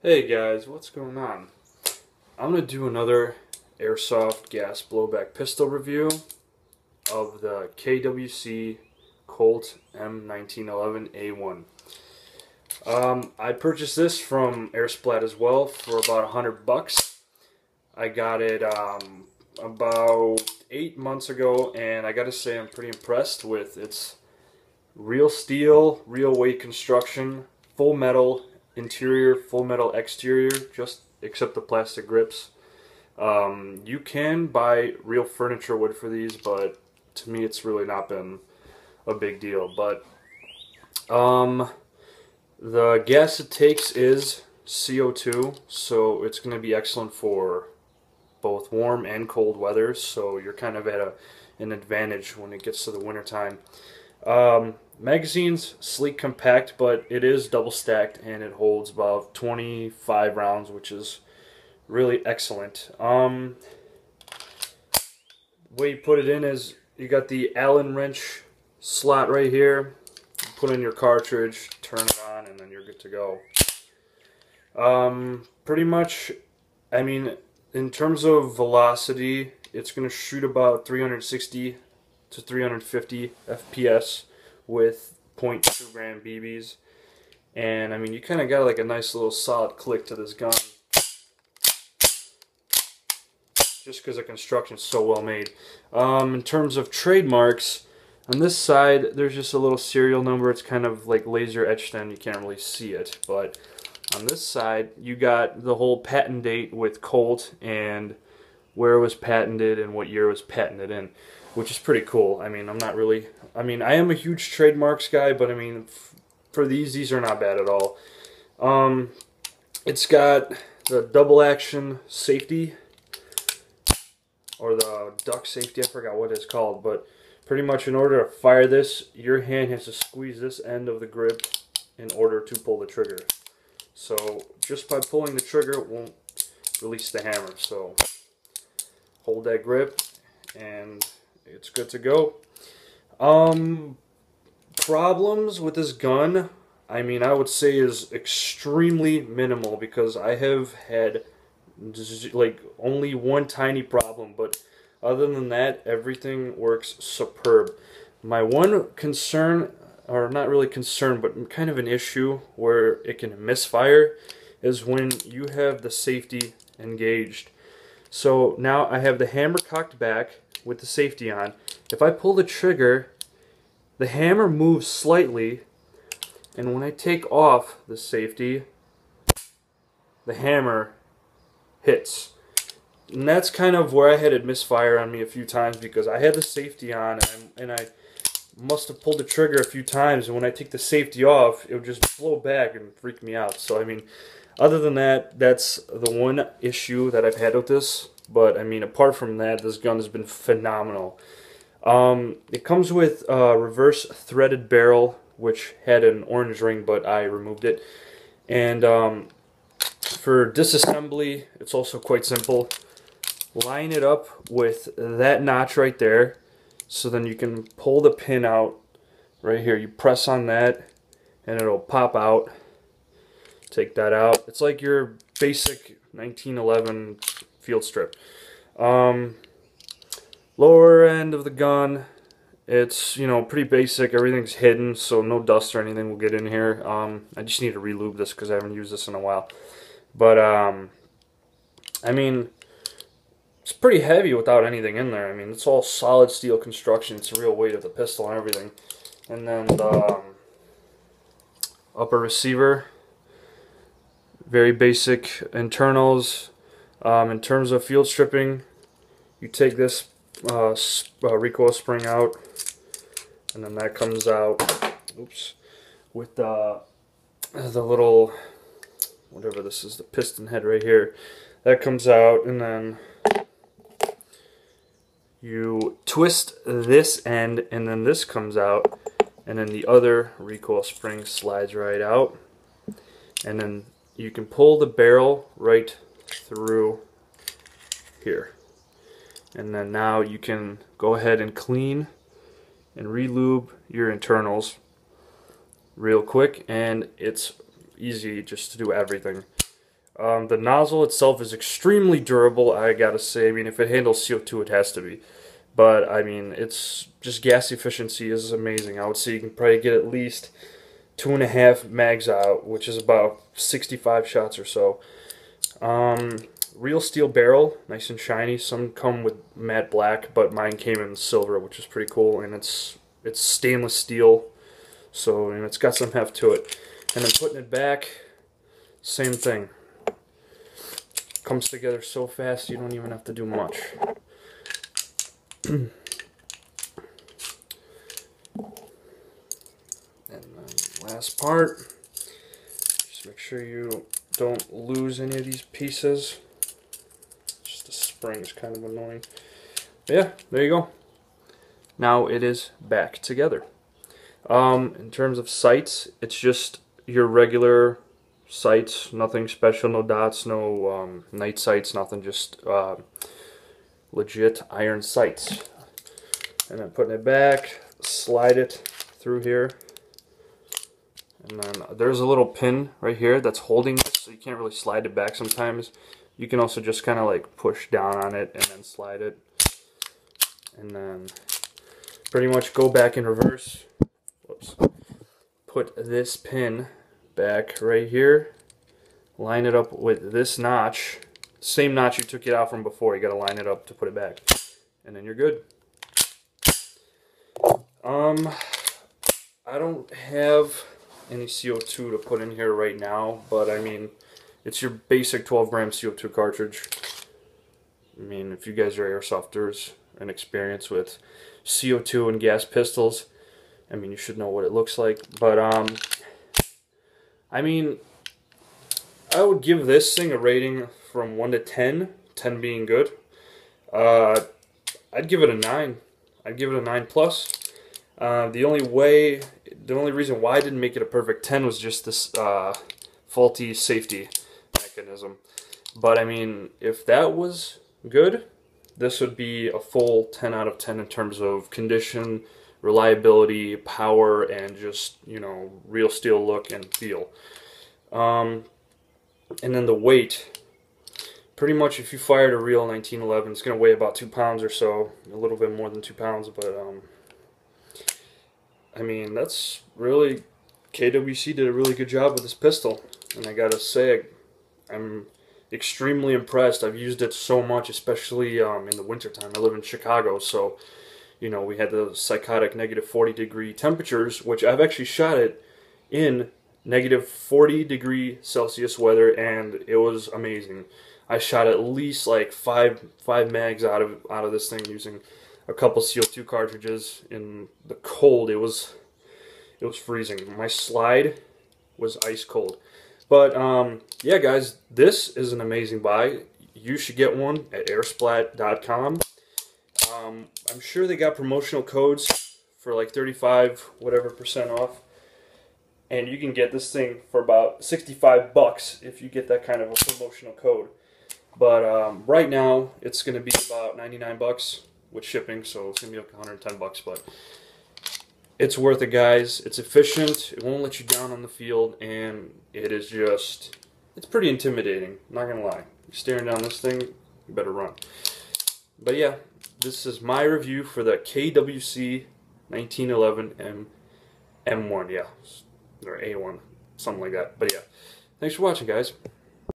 Hey guys, what's going on? I'm going to do another Airsoft gas blowback pistol review of the KWC Colt M1911 A1. I purchased this from Airsplat as well for about $100. I got it about 8 months ago, and I gotta say I'm pretty impressed with its real steel, real weight construction, full metal interior, full metal exterior, just except the plastic grips. You can buy real furniture wood for these, but to me it's really not been a big deal. But the gas it takes is CO2, so it's going to be excellent for both warm and cold weather, so you're kind of at an advantage when it gets to the winter time. Magazine's sleek, compact, but it is double stacked and it holds about 25 rounds, which is really excellent. The way you put it in is you got the Allen wrench slot right here. You put in your cartridge, turn it on, and then you're good to go. Pretty much, I mean, in terms of velocity, it's going to shoot about 360 to 350 FPS with 0.2 gram BBs, and I mean you kind of got like a nice little solid click to this gun just because the construction is so well made. In terms of trademarks, on this side there's just a little serial number. It's kind of like laser etched in, you can't really see it, but on this side you got the whole patent date with Colt and where it was patented and what year it was patented in, which is pretty cool. I mean, I am a huge trademarks guy, but I mean, for these are not bad at all. It's got the double action safety, or the duck safety, I forgot what it's called, but pretty much in order to fire this, your hand has to squeeze this end of the grip in order to pull the trigger. So just by pulling the trigger, it won't release the hammer. So hold that grip and it's good to go. Problems with this gun, I mean, I would say is extremely minimal, because I have had like only one tiny problem, but other than that, everything works superb. My one concern, or not really concern, but kind of an issue where it can misfire, is when you have the safety engaged. So now I have the hammer cocked back with the safety on. If I pull the trigger, the hammer moves slightly, and when I take off the safety, the hammer hits. And that's kind of where I had it misfire on me a few times, because I had the safety on and I must have pulled the trigger a few times, and when I take the safety off, it would just blow back and freak me out. So I mean, other than that, that's the one issue that I've had with this. But I mean, apart from that, this gun has been phenomenal. It comes with a reverse threaded barrel, which had an orange ring, but I removed it. And for disassembly, it's also quite simple. Line it up with that notch right there, so then you can pull the pin out right here. You press on that and it'll pop out. Take that out. It's like your basic 1911 field strip. Lower end of the gun, it's, you know, pretty basic. Everything's hidden, so no dust or anything will get in here. I just need to relube this because I haven't used this in a while. But I mean, it's pretty heavy without anything in there. I mean, it's all solid steel construction. It's the real weight of the pistol and everything. And then the upper receiver, very basic internals. In terms of field stripping, you take this recoil spring out, and then that comes out, oops, with the little, whatever this is, the piston head right here. That comes out, and then you twist this end, and then this comes out, and then the other recoil spring slides right out, and then you can pull the barrel right through here. And then now you can go ahead and clean and relube your internals real quick, and it's easy just to do everything. The nozzle itself is extremely durable, I gotta say. I mean, if it handles CO2, it has to be. But, I mean, it's just gas efficiency is amazing. I would say you can probably get at least 2.5 mags out, which is about 65 shots or so. Real steel barrel, nice and shiny. Some come with matte black, but mine came in silver, which is pretty cool. And it's stainless steel, so it's got some heft to it. And then putting it back, same thing. Comes together so fast you don't even have to do much. And then last part, just make sure you don't lose any of these pieces. Just the spring is kind of annoying. But yeah, there you go. Now it is back together. In terms of sights, it's just your regular sights, nothing special, no dots, no night sights, nothing, just legit iron sights. And then putting it back, slide it through here. And then there's a little pin right here that's holding this, so you can't really slide it back sometimes. You can also just kind of like push down on it and then slide it. And then pretty much go back in reverse. Whoops. Put this pin back right here. Line it up with this notch. Same notch you took it out from before. You got to line it up to put it back. And then you're good. I don't have any CO2 to put in here right now, but I mean, it's your basic 12 gram CO2 cartridge. I mean, if you guys are airsofters and experienced with CO2 and gas pistols, I mean, you should know what it looks like. But I mean, I would give this thing a rating from 1 to 10, 10 being good. I'd give it a 9. I'd give it a 9 plus. The only reason why I didn't make it a perfect 10 was just this faulty safety mechanism. But I mean, if that was good, this would be a full 10 out of 10 in terms of condition, reliability, power, and just, you know, real steel look and feel. And then the weight, pretty much if you fired a real 1911, it's going to weigh about 2 pounds or so, a little bit more than 2 pounds, but I mean, that's really, KWC did a really good job with this pistol, and I gotta say, I'm extremely impressed. I've used it so much, especially in the wintertime. I live in Chicago, so, you know, we had the psychotic -40-degree temperatures, which I've actually shot it in -40°C weather, and it was amazing. I shot at least like five mags out of this thing using a couple CO2 cartridges in the cold. It was freezing. My slide was ice cold. But yeah, guys, this is an amazing buy. You should get one at airsplat.com. I'm sure they got promotional codes for like 35 whatever % off, and you can get this thing for about 65 bucks if you get that kind of a promotional code. But right now it's going to be about 99 bucks with shipping, so it's going to be like 110 bucks, but it's worth it, guys. It's efficient, it won't let you down on the field, and it is just, it's pretty intimidating, not going to lie. You're staring down this thing, you better run. But yeah, this is my review for the KWC 1911 M1, yeah, or A1, something like that. But yeah, thanks for watching, guys.